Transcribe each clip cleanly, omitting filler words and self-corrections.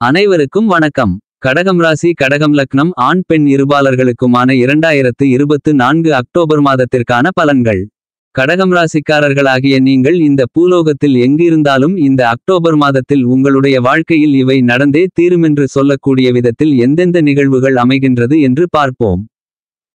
அனைவருக்கும் வணக்கம். கடகம் ராசி கடகம் லக்னம் ஆண் பெண் இருபாலர்களுக்குமான 2024 அக்டோபர் மாதத்திற்கான பலன்கள். கடகம் ராசிக்காரர்களாகிய நீங்கள் இந்த பூலோகத்தில் எங்கிருந்தாலும் இந்த அக்டோபர் மாதத்தில் உங்களுடைய வாழ்க்கையில் இவை நடந்தே தீருமென்று சொல்லக்கூடிய விதத்தில் எந்தெந்த நிகழ்வுகள் அமைகின்றது என்று பார்ப்போம்.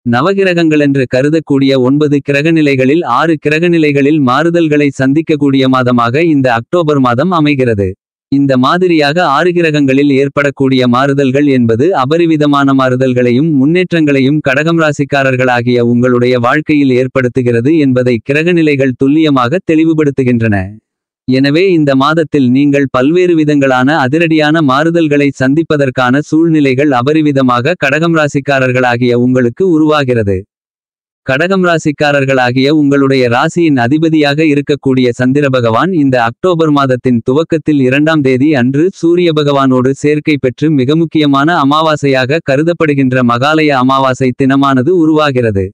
நவகிரகங்களென்று கருதக்கூடிய 9 கிரகநிலைகளில் 6 கிரகநிலைகளில் மாறுதல்களை சந்திக்கக்கூடிய மாதமாக இந்த அக்டோபர் மாதம் அமைகிறது. இந்த மாதிரியாக 6 கிரகங்களில் ஏற்படக்கூடிய மாறுதல்கள் என்பது அபரிவிதமான மாறுதல்களையும் முன்னேற்றங்களையும் கடகம் ராசிக்காரர்களாகிய உங்களுடைய வாழ்க்கையில் ஏற்படுத்துகிறது என்பதை கிரகநிலைகள் துல்லியமாக தெளிவுபடுத்துகின்றன. எனவே இந்த மாதத்தில் நீங்கள் பல்வேறு விதங்களான அதிரடியான மாறுதல்களை சந்திப்பதற்கான சூழ்நிலைகள் அபரிவிதமாக கடகம் ராசிக்காரர்களாகிய உங்களுக்கு உருவாகிறது. கடகம் ராசிக்காரர்களாகிய உங்களுடைய ராசியின் அதிபதியாக இருக்கக்கூடிய சந்திர பகவான் இந்த அக்டோபர் மாதத்தின் துவக்கத்தில் 2ஆம் தேதி அன்று சூரிய பகவானோடு சேர்க்கை பெற்று மிக முக்கியமான அமாவாசையாக கருதப்படுகின்ற மகாலய அமாவாசை தினமானது உருவாகிறது.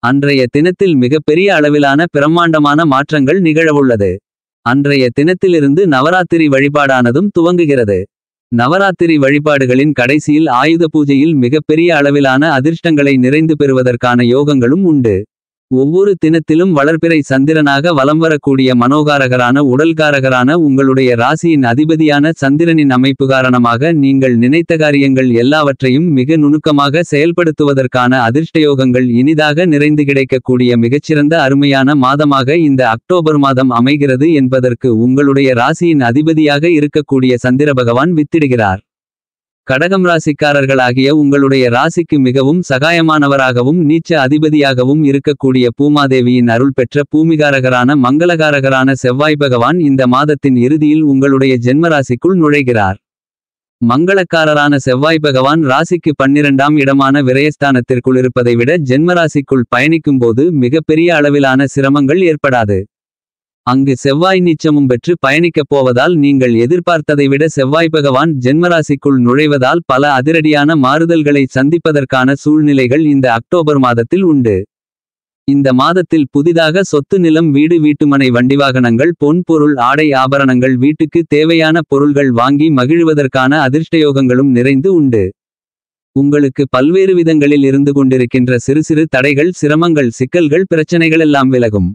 அன்றைய தினத்தில் மிகப்பெரிய அளவிலான பிரம்மாண்டமான மாற்றங்கள் நிகழவுள்ளது. அன்றைய தினத்திலிருந்து நவராத்திரி வழிபாடானதும் துவங்குகிறது. நவராத்திரி வழிபாடுகளின் கடைசியில் ஆயுத பூஜையில் மிகப்பெரிய அளவிலான அதிர்ஷ்டங்களை நிறைந்து பெறுவதற்கான யோகங்களும் உண்டு. ஒவ்வொரு தினத்திலும் வளர்பிறை சந்திரனாக வலம் வரக்கூடிய மனோகாரகரான உடல்காரகரான உங்களுடைய ராசியின் அதிபதியான சந்திரனின் அமைப்பு காரணமாக நீங்கள் நினைத்த காரியங்கள் எல்லாவற்றையும் மிக நுணுக்கமாக செயல்படுத்துவதற்கான அதிர்ஷ்டயோகங்கள் இனிதாக நிறைந்து கிடைக்கக்கூடிய மிகச்சிறந்த அருமையான மாதமாக இந்த அக்டோபர் மாதம் அமைகிறது என்பதற்கு உங்களுடைய ராசியின் அதிபதியாக இருக்கக்கூடிய சந்திர பகவான் வித்திடுகிறார். கடகம் ராசிக்காரர்களாகிய உங்களுடைய ராசிக்கு மிகவும் சகாயமானவராகவும் நீச்ச அதிபதியாகவும் இருக்கக்கூடிய பூமாதேவியின் அருள் பெற்ற பூமிகாரகரான மங்களகாரகரான செவ்வாய் பகவான் இந்த மாதத்தின் இறுதியில் உங்களுடைய ஜென்மராசிக்குள் நுழைகிறார். மங்களக்காரரான செவ்வாய் பகவான் ராசிக்கு 12ஆம் இடமான விரயஸ்தானத்திற்குள் இருப்பதை விட ஜென்மராசிக்குள் பயணிக்கும்போது மிகப்பெரிய அளவிலான சிரமங்கள் ஏற்படாது. அங்கு செவ்வாய் நீச்சமும் பெற்று பயணிக்கப் போவதால் நீங்கள் எதிர்பார்த்ததை விட செவ்வாய் பகவான் ஜென்மராசிக்குள் நுழைவதால் பல அதிரடியான மாறுதல்களை சந்திப்பதற்கான சூழ்நிலைகள் இந்த அக்டோபர் மாதத்தில் உண்டு. இந்த மாதத்தில் புதிதாக சொத்து நிலம் வீடு வீட்டுமனை வண்டிவாகனங்கள் பொன் பொருள் ஆடை ஆபரணங்கள் வீட்டுக்கு தேவையான பொருள்கள் வாங்கி மகிழ்வதற்கான அதிர்ஷ்டயோகங்களும் நிறைந்து உண்டு. உங்களுக்கு பல்வேறு விதங்களில் இருந்து கொண்டிருக்கின்ற சிறு சிறு தடைகள் சிரமங்கள் சிக்கல்கள் பிரச்சனைகளெல்லாம் விலகும்.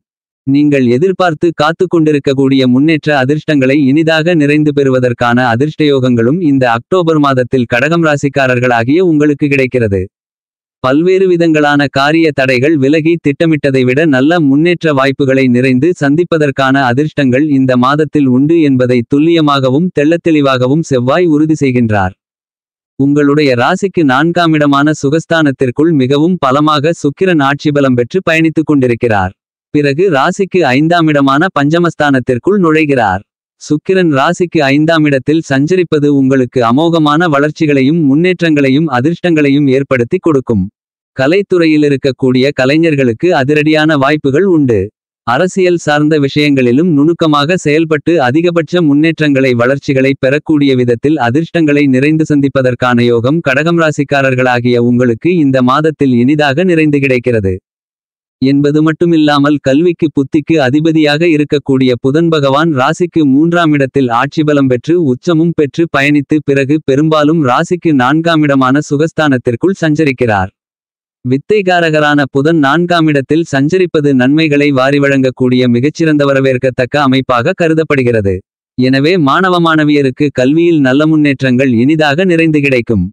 நீங்கள் எதிர்பார்த்து காத்து கொண்டிருக்கக்கூடிய முன்னேற்ற அதிர்ஷ்டங்களை இனிதாக நிறைந்து பெறுவதற்கான அதிர்ஷ்டயோகங்களும் இந்த அக்டோபர் மாதத்தில் கடகம் ராசிக்காரர்களாகிய உங்களுக்கு கிடைக்கிறது. பல்வேறு விதங்களான காரிய தடைகள் விலகி திட்டமிட்டதை விட நல்ல முன்னேற்ற வாய்ப்புகளை நிறைந்து சந்திப்பதற்கான அதிர்ஷ்டங்கள் இந்த மாதத்தில் உண்டு என்பதை துல்லியமாகவும் தெள்ளத்தெளிவாகவும் செவ்வாய் உறுதி செய்கின்றார். உங்களுடைய ராசிக்கு 4ஆம் இடமான சுகஸ்தானத்திற்குள் மிகவும் பலமாக சுக்கிரன் ஆட்சிபலம் பெற்று பயணித்துக் கொண்டிருக்கிறார். பிறகு ராசிக்கு 5ஆம் இடமான பஞ்சமஸ்தானத்திற்குள் நுழைகிறார். சுக்கிரன் ராசிக்கு 5ஆம் இடத்தில் சஞ்சரிப்பது உங்களுக்கு அமோகமான வளர்ச்சிகளையும் முன்னேற்றங்களையும் அதிர்ஷ்டங்களையும் ஏற்படுத்தி கொடுக்கும். கலைத்துறையில் இருக்கக்கூடிய கலைஞர்களுக்கு அதிரடியான வாய்ப்புகள் உண்டு. அரசியல் சார்ந்த விஷயங்களிலும் நுணுக்கமாக செயல்பட்டு அதிகபட்ச முன்னேற்றங்களை வளர்ச்சிகளை பெறக்கூடிய விதத்தில் அதிர்ஷ்டங்களை நிறைந்து சந்திப்பதற்கான யோகம் கடகம் ராசிக்காரர்களாகிய உங்களுக்கு இந்த மாதத்தில் இனிதாக நிறைந்து கிடைக்கிறது. என்பது மட்டுமில்லாமல் கல்விக்கு புத்திக்கு அதிபதியாக இருக்கக்கூடிய புதன் பகவான் ராசிக்கு 3ஆம் இடத்தில் ஆட்சிபலம் பெற்று உச்சமும் பெற்று பயணித்து பிறகு பெரும்பாலும் ராசிக்கு 4ஆம் இடமான சுகஸ்தானத்திற்குள் சஞ்சரிக்கிறார். வித்தைகாரகரான புதன் 4ஆம் இடத்தில் சஞ்சரிப்பது நன்மைகளை வாரி வழங்கக்கூடிய மிகச்சிறந்த வரவேற்கத்தக்க அமைப்பாக கருதப்படுகிறது. எனவே மாணவ மாணவியருக்கு கல்வியில் நல்ல முன்னேற்றங்கள் இனிதாக நிறைந்து கிடைக்கும்.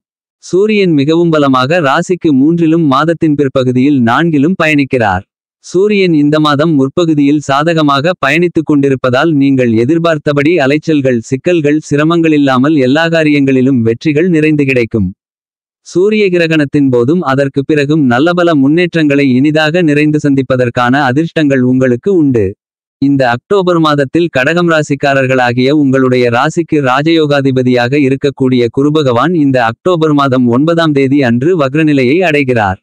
சூரியன் மிகவும் பலமாக ராசிக்கு 3லும் மாதத்தின் பிற்பகுதியில் 4லும் பயணிக்கிறார். சூரியன் இந்த மாதம் முற்பகுதியில் சாதகமாக பயணித்துக் கொண்டிருப்பதால் நீங்கள் எதிர்பார்த்தபடி அலைச்சல்கள் சிக்கல்கள் சிரமங்களில்லாமல் எல்லா காரியங்களிலும் வெற்றிகள் நிறைந்து கிடைக்கும். சூரிய கிரகணத்தின் போதும் அதற்கு பிறகும் நல்லபல முன்னேற்றங்களை இனிதாக நிறைந்து சந்திப்பதற்கான அதிர்ஷ்டங்கள் உங்களுக்கு உண்டு. இந்த அக்டோபர் மாதத்தில் கடகம் ராசிக்காரர்களாகிய உங்களுடைய ராசிக்கு ராஜயோகாதிபதியாக இருக்கக்கூடிய குருபகவான் இந்த அக்டோபர் மாதம் 9ஆம் தேதி அன்று வக்ரநிலையை அடைகிறார்.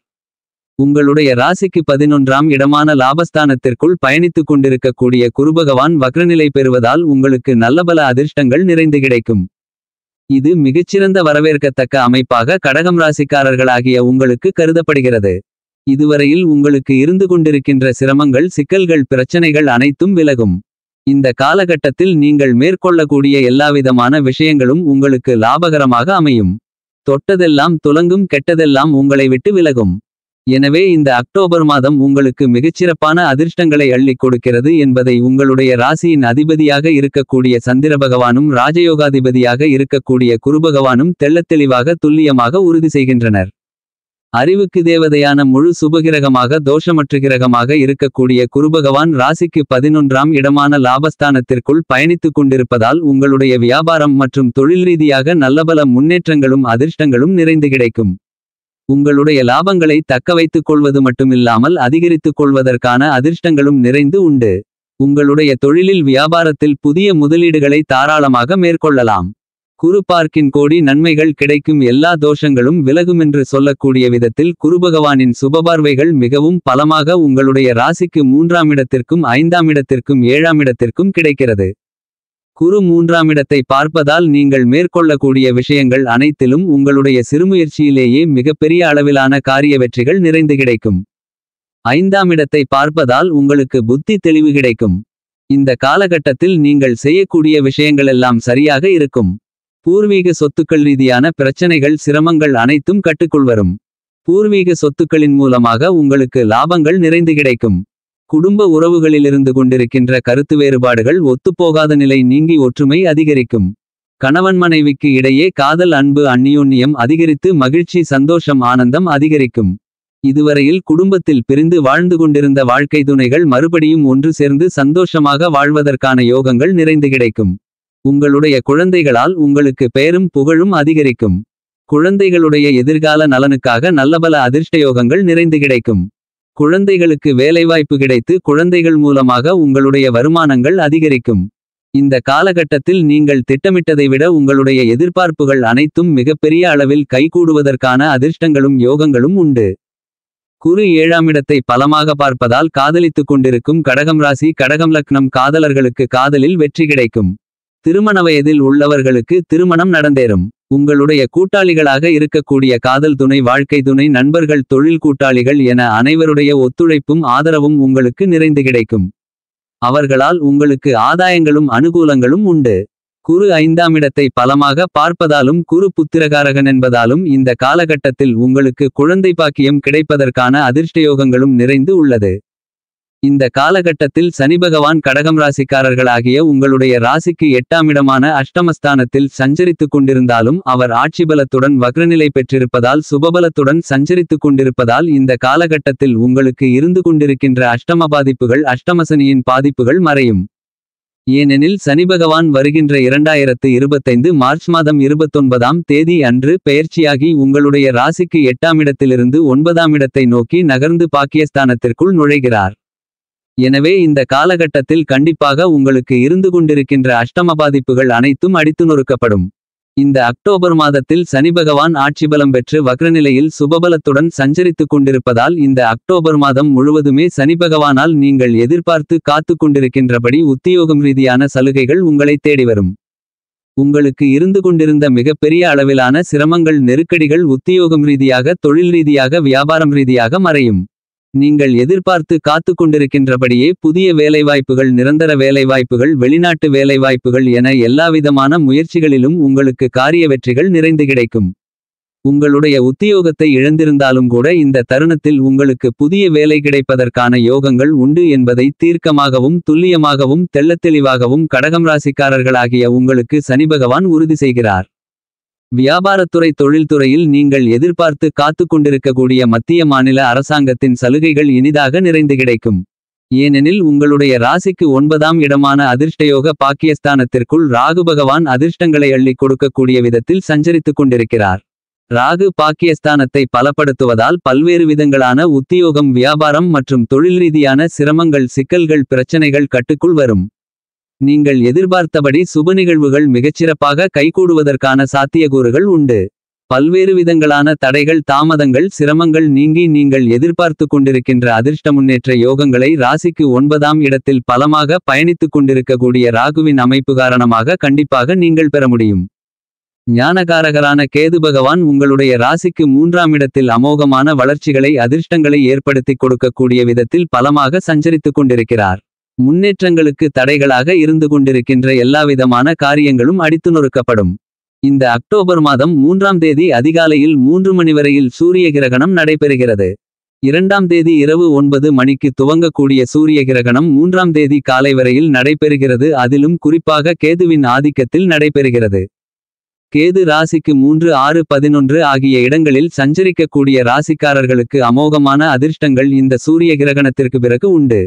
உங்களுடைய ராசிக்கு 11ஆம் இடமான லாபஸ்தானத்திற்குள் பயணித்துக் கொண்டிருக்கக்கூடிய குருபகவான் வக்ரநிலை பெறுவதால் உங்களுக்கு நல்லபல அதிர்ஷ்டங்கள் நிறைந்து கிடைக்கும். இது மிகச்சிறந்த வரவேற்கத்தக்க அமைப்பாக கடகம் ராசிக்காரர்களாகிய உங்களுக்கு கருதப்படுகிறது. இதுவரையில் உங்களுக்கு இருந்து கொண்டிருக்கின்ற சிரமங்கள் சிக்கல்கள் பிரச்சனைகள் அனைத்தும் விலகும். இந்த காலகட்டத்தில் நீங்கள் மேற்கொள்ளக்கூடிய எல்லாவிதமான விஷயங்களும் உங்களுக்கு லாபகரமாக அமையும். தொட்டதெல்லாம் துலங்கும், கெட்டதெல்லாம் உங்களை விட்டு விலகும். எனவே இந்த அக்டோபர் மாதம் உங்களுக்கு மிகச்சிறப்பான அதிர்ஷ்டங்களை அள்ளிக் கொடுக்கிறது என்பதை உங்களுடைய ராசியின் அதிபதியாக இருக்கக்கூடிய சந்திரபகவானும் ராஜயோகாதிபதியாக இருக்கக்கூடிய குருபகவானும் தெள்ளத்தெளிவாக துல்லியமாக உறுதி செய்கின்றனர். அறிவுக்கு தேவதையான முழு சுபகிரகமாக தோஷமற்ற கிரகமாக இருக்கக்கூடிய குருபகவான் ராசிக்கு 11ஆம் இடமான லாபஸ்தானத்திற்குள் பயணித்துக் கொண்டிருப்பதால் உங்களுடைய வியாபாரம் மற்றும் தொழில் ரீதியாக நல்லபல முன்னேற்றங்களும் அதிர்ஷ்டங்களும் நிறைந்து கிடைக்கும். உங்களுடைய லாபங்களை தக்கவைத்துக் கொள்வது மட்டுமில்லாமல் அதிகரித்துக் கொள்வதற்கான அதிர்ஷ்டங்களும் நிறைந்து உண்டு. உங்களுடைய தொழிலில் வியாபாரத்தில் புதிய முதலீடுகளை தாராளமாக மேற்கொள்ளலாம். குரு பார்க்கின் கோடி நன்மைகள் கிடைக்கும், எல்லா தோஷங்களும் விலகுமென்று சொல்லக்கூடிய விதத்தில் குருபகவானின் சுபபார்வைகள் மிகவும் பலமாக உங்களுடைய ராசிக்கு 3ஆம் இடத்திற்கும் 5ஆம் இடத்திற்கும் 7ஆம் இடத்திற்கும் கிடைக்கிறது. குரு 3ஆம் இடத்தை பார்ப்பதால் நீங்கள் மேற்கொள்ளக்கூடிய விஷயங்கள் அனைத்திலும் உங்களுடைய சிறுமுயற்சியிலேயே மிகப்பெரிய அளவிலான காரிய வெற்றிகள் நிறைந்து கிடைக்கும். 5ஆம் இடத்தை பார்ப்பதால் உங்களுக்கு புத்தி தெளிவு கிடைக்கும். இந்த காலகட்டத்தில் நீங்கள் செய்யக்கூடிய விஷயங்களெல்லாம் சரியாக இருக்கும். பூர்வீக சொத்துக்கள் ரீதியான பிரச்சனைகள் சிரமங்கள் அனைத்தும் கட்டுக்குள் வரும். பூர்வீக சொத்துக்களின் மூலமாக உங்களுக்கு லாபங்கள் நிறைந்து கிடைக்கும். குடும்ப உறவுகளிலிருந்து கொண்டிருக்கின்ற கருத்து வேறுபாடுகள் ஒத்துப்போகாத நிலை நீங்கி ஒற்றுமை அதிகரிக்கும். கணவன் மனைவிக்கு இடையே காதல், அன்பு, அந்நியோன்யம் அதிகரித்து மகிழ்ச்சி, சந்தோஷம், ஆனந்தம் அதிகரிக்கும். இதுவரையில் குடும்பத்தில் பிரிந்து வாழ்ந்து கொண்டிருந்த வாழ்க்கை துணைகள் மறுபடியும் ஒன்று சேர்ந்து சந்தோஷமாக வாழ்வதற்கான யோகங்கள் நிறைந்து கிடைக்கும். உங்களுடைய குழந்தைகளால் உங்களுக்கு பெயரும் புகழும் அதிகரிக்கும். குழந்தைகளுடைய எதிர்கால நலனுக்காக நல்லபல அதிர்ஷ்டயோகங்கள் நிறைந்து கிடைக்கும். குழந்தைகளுக்கு வேலைவாய்ப்பு கிடைத்து குழந்தைகள் மூலமாக உங்களுடைய வருமானங்கள் அதிகரிக்கும். இந்த காலகட்டத்தில் நீங்கள் திட்டமிட்டதை விட உங்களுடைய எதிர்பார்ப்புகள் அனைத்தும் மிகப்பெரிய அளவில் கைகூடுவதற்கான அதிர்ஷ்டங்களும் யோகங்களும் உண்டு. குரு 7ஆம் இடத்தை பலமாக பார்ப்பதால் காதலித்துக் கொண்டிருக்கும் கடகம் ராசி கடகம் லக்னம் காதலர்களுக்கு காதலில் வெற்றி கிடைக்கும். திருமண வயதில் உள்ளவர்களுக்கு திருமணம் நடந்தேறும். உங்களுடைய கூட்டாளிகளாக இருக்கக்கூடிய காதல் துணை, வாழ்க்கை துணை, நண்பர்கள், தொழில் கூட்டாளிகள் என அனைவருடைய ஒத்துழைப்பும் ஆதரவும் உங்களுக்கு நிறைந்து கிடைக்கும். அவர்களால் உங்களுக்கு ஆதாயங்களும் அனுகூலங்களும் உண்டு. குரு 5ஆம் இடத்தை பலமாக பார்ப்பதாலும் குரு புத்திரகாரகன் என்பதாலும் இந்த காலகட்டத்தில் உங்களுக்கு குழந்தை பாக்கியம் கிடைப்பதற்கான அதிர்ஷ்டயோகங்களும் நிறைந்து உள்ளது. இந்த காலகட்டத்தில் சனிபகவான் கடகம் ராசிக்காரர்களாகிய உங்களுடைய ராசிக்கு 8ஆம் இடமான அஷ்டமஸ்தானத்தில் சஞ்சரித்துக் கொண்டிருந்தாலும் அவர் ஆட்சிபலத்துடன் வக்ரநிலை பெற்றிருப்பதால் சுபபலத்துடன் சஞ்சரித்துக் கொண்டிருப்பதால் இந்த காலகட்டத்தில் உங்களுக்கு இருந்து கொண்டிருக்கின்ற அஷ்டம பாதிப்புகள், அஷ்டமசனியின் பாதிப்புகள் மறையும். ஏனெனில் சனிபகவான் வருகின்ற 2025 மார்ச் மாதம் 29ஆம் தேதி அன்று பெயர்ச்சியாகி உங்களுடைய ராசிக்கு 8ஆம் இடத்திலிருந்து 9ஆம் இடத்தை நோக்கி நகர்ந்து பாக்கியஸ்தானத்திற்குள் நுழைகிறார். எனவே இந்த காலகட்டத்தில் கண்டிப்பாக உங்களுக்கு இருந்து கொண்டிருக்கின்ற அஷ்டம பாதிப்புகள் அனைத்தும் அடித்து நொறுக்கப்படும். இந்த அக்டோபர் மாதத்தில் சனிபகவான் ஆட்சிபலம் பெற்று வக்ரநிலையில் சுபபலத்துடன் சஞ்சரித்துக் கொண்டிருப்பதால் இந்த அக்டோபர் மாதம் முழுவதுமே சனிபகவானால் நீங்கள் எதிர்பார்த்து காத்து கொண்டிருக்கின்றபடி உத்தியோகம் ரீதியான சலுகைகள் உங்களை தேடிவரும். உங்களுக்கு இருந்து கொண்டிருந்த மிகப்பெரிய அளவிலான சிரமங்கள், நெருக்கடிகள் உத்தியோகம் ரீதியாக, தொழில் ரீதியாக, வியாபாரம் ரீதியாக மறையும். நீங்கள் எதிர்பார்த்து காத்து கொண்டிருக்கின்றபடியே புதிய வேலைவாய்ப்புகள், நிரந்தர வேலைவாய்ப்புகள், வெளிநாட்டு வேலைவாய்ப்புகள் என எல்லாவிதமான முயற்சிகளிலும் உங்களுக்கு காரிய வெற்றிகள் நிறைந்து கிடைக்கும். உங்களுடைய உத்தியோகத்தை இழந்திருந்தாலும் கூட இந்த தருணத்தில் உங்களுக்கு புதிய வேலை கிடைப்பதற்கான யோகங்கள் உண்டு என்பதை தீர்க்கமாகவும் துல்லியமாகவும் தெள்ளத்தெளிவாகவும் கடகம் ராசிக்காரர்களாகிய உங்களுக்கு சனிபகவான் உறுதி செய்கிறார். வியாபாரத்துறை, தொழில்துறையில் நீங்கள் எதிர்பார்த்து காத்து கொண்டிருக்கக்கூடிய மத்திய மாநில அரசாங்கத்தின் சலுகைகள் இனிதாக நிறைந்து கிடைக்கும். ஏனெனில் உங்களுடைய ராசிக்கு 9ஆம் இடமான அதிர்ஷ்டயோக பாக்கியஸ்தானத்திற்குள் ராகு பகவான் அதிர்ஷ்டங்களை அள்ளிக் கொடுக்கக்கூடிய விதத்தில் சஞ்சரித்துக் கொண்டிருக்கிறார். ராகு பாக்கியஸ்தானத்தை பலப்படுத்துவதால் பல்வேறு விதங்களான உத்தியோகம், வியாபாரம் மற்றும் தொழில் ரீதியான சிரமங்கள், சிக்கல்கள், பிரச்சனைகள் கட்டுக்குள் வரும். நீங்கள் எதிர்பார்த்தபடி சுப நிகழ்வுகள் மிகச்சிறப்பாக கைகூடுவதற்கான சாத்தியக்கூறுகள் உண்டு. பல்வேறு விதங்களான தடைகள், தாமதங்கள், சிரமங்கள் நீங்கி நீங்கள் எதிர்பார்த்து கொண்டிருக்கின்ற அதிர்ஷ்ட முன்னேற்ற யோகங்களை ராசிக்கு 9ஆம் இடத்தில் பலமாக பயணித்துக் கொண்டிருக்கக்கூடிய ராகுவின் அமைப்பு காரணமாக கண்டிப்பாக நீங்கள் பெற முடியும். ஞானகாரகரான கேது பகவான் உங்களுடைய ராசிக்கு 3ஆம் இடத்தில் அமோகமான வளர்ச்சிகளை, அதிர்ஷ்டங்களை ஏற்படுத்திக் கொடுக்கக்கூடிய விதத்தில் பலமாக சஞ்சரித்துக் கொண்டிருக்கிறார். முன்னேற்றங்களுக்கு தடைகளாக இருந்து கொண்டிருக்கின்ற எல்லாவிதமான காரியங்களும் அடித்து நொறுக்கப்படும். இந்த அக்டோபர் மாதம் 3ஆம் தேதி அதிகாலையில் 3 மணி வரையில் சூரிய கிரகணம் நடைபெறுகிறது. 2ஆம் தேதி இரவு 9 மணிக்கு துவங்கக்கூடிய சூரிய கிரகணம் 3ஆம் தேதி காலை வரையில் நடைபெறுகிறது. அதிலும் குறிப்பாக கேதுவின் ஆதிக்கத்தில் நடைபெறுகிறது. கேது ராசிக்கு 3 6 11 ஆகிய இடங்களில் சஞ்சரிக்கக்கூடிய ராசிக்காரர்களுக்கு அமோகமான அதிர்ஷ்டங்கள் இந்த சூரிய கிரகணத்திற்கு பிறகு உண்டு.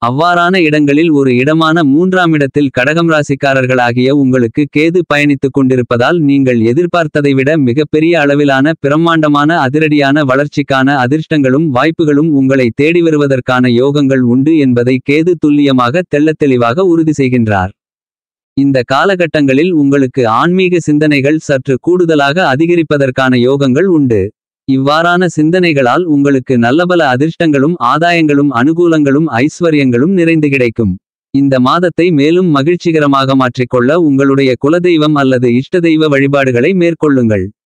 அவ்வாறான இடங்களில் ஒரு இடமான 3ஆம் இடத்தில் கடகம் ராசிக்காரர்களாகிய உங்களுக்கு கேது பயணித்துக் கொண்டிருப்பதால் நீங்கள் எதிர்பார்த்ததை விட மிகப்பெரிய அளவிலான பிரம்மாண்டமான அதிரடியான வளர்ச்சிக்கான அதிர்ஷ்டங்களும் வாய்ப்புகளும் உங்களை தேடி வருவதற்கான யோகங்கள் உண்டு என்பதை கேது துல்லியமாக தெள்ளத்தெளிவாக உறுதி செய்கின்றார். இந்த காலகட்டங்களில் உங்களுக்கு ஆன்மீக சிந்தனைகள் சற்று கூடுதலாக அதிகரிப்பதற்கான யோகங்கள் உண்டு. இவ்வாறான சிந்தனைகளால் உங்களுக்கு நல்லபல அதிர்ஷ்டங்களும் ஆதாயங்களும் அனுகூலங்களும் ஐஸ்வர்யங்களும் நிறைந்து கிடைக்கும். இந்த மாதத்தை மேலும் மகிழ்ச்சிகரமாக மாற்றிக்கொள்ள உங்களுடைய குலதெய்வம் அல்லது இஷ்டதெய்வ வழிபாடுகளை மேற்கொள்ளுங்கள்.